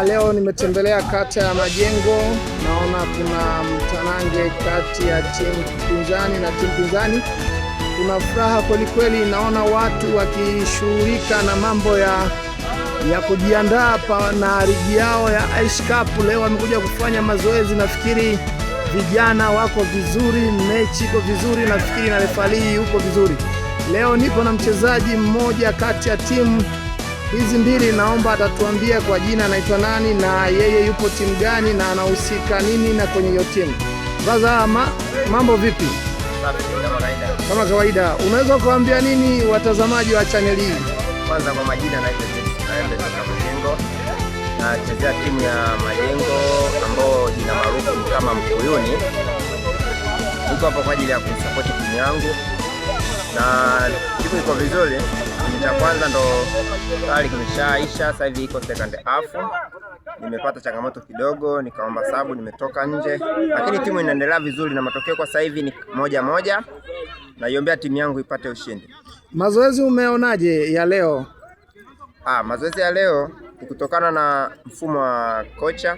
Leo nimetembelea kata ya Majengo. Naona kuna mtanange kati ya timu pinzani na timu pinzani. Kuna furaha kweli kweli, naona watu wakishughulika na mambo ya kujiandaa na ligi yao ya Ice Cup. Leo wamekuja kufanya mazoezi, nafikiri vijana wako vizuri, mechi iko vizuri, nafikiri na refali yuko vizuri. Leo nipo na mchezaji mmoja kati ya timu hizi mbili, naomba atatuambia kwa jina anaitwa nani na yeye yupo timu gani na anahusika nini na kwenye hiyo timu. Baza, mambo vipi? Kama kawaida. Unaweza kuambia nini watazamaji wa channel hii? Kwanza kwa majina naitwa Majengo. Nachezea timu ya Majengo ambao jina maarufu ni kama Mkuyuni. Niko hapa kwa ajili ya kusupport timu yangu. Na timu iko vizuri. Cha kwanza ndo tayari kimeshaisha, sasa hivi iko second half. Nimepata changamoto kidogo, nikaomba sababu, nimetoka nje, lakini timu inaendelea vizuri na matokeo kwa sasa hivi ni 1-1. Naiombea timu yangu ipate ushindi. Mazoezi umeonaje ya leo? Mazoezi ya leo ni kutokana na mfumo wa kocha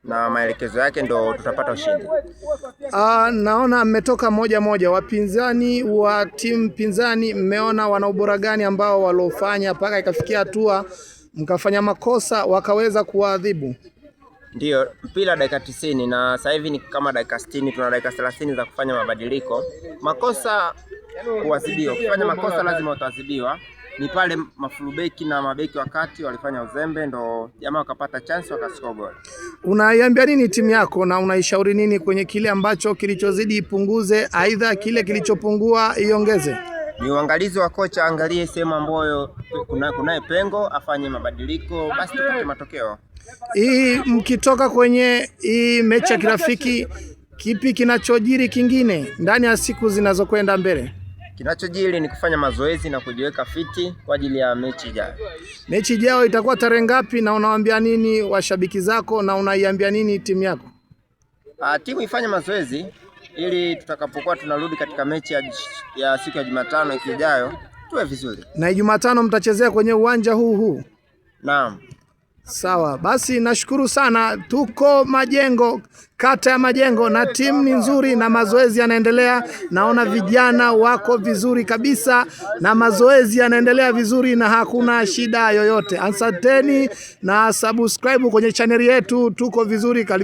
na maelekezo yake ndo tutapata ushindi. Naona mmetoka 1-1. Wapinzani wa timu pinzani mmeona wana ubora gani ambao walofanya mpaka ikafikia hatua mkafanya makosa wakaweza kuadhibu? Ndio, mpira dakika 90 na sasa hivi ni kama dakika 60, tuna dakika 30 za kufanya mabadiliko. Makosa kuadhibiwa. Ukifanya makosa lazima utaadhibiwa. Ni pale mafulubeki na mabeki wakati walifanya uzembe, ndo jamaa wakapata chance wakascore goal. Unaiambia nini timu yako na unaishauri nini kwenye kile ambacho kilichozidi ipunguze, aidha kile kilichopungua iongeze? Ni uangalizi wa kocha, angalie sehemu ambayo kunaye pengo, afanye mabadiliko, basi tupate matokeo. Mkitoka kwenye hii mechi ya kirafiki, kipi kinachojiri kingine ndani ya siku zinazokwenda mbele? Kinachojiri ni kufanya mazoezi na kujiweka fiti kwa ajili ya mechi ijayo. Mechi ijayo itakuwa tarehe ngapi na unawaambia nini washabiki zako na unaiambia nini timu yako? Timu ifanye mazoezi ili tutakapokuwa tunarudi katika mechi ya siku ya Jumatano ijayo tuwe vizuri. Na Jumatano mtachezea kwenye uwanja huu? Naam. Sawa, basi nashukuru sana. Tuko Majengo, kata ya Majengo, na timu ni nzuri na mazoezi yanaendelea. Naona vijana wako vizuri kabisa na mazoezi yanaendelea vizuri na hakuna shida yoyote. Asanteni na subscribe kwenye channel yetu, tuko vizuri.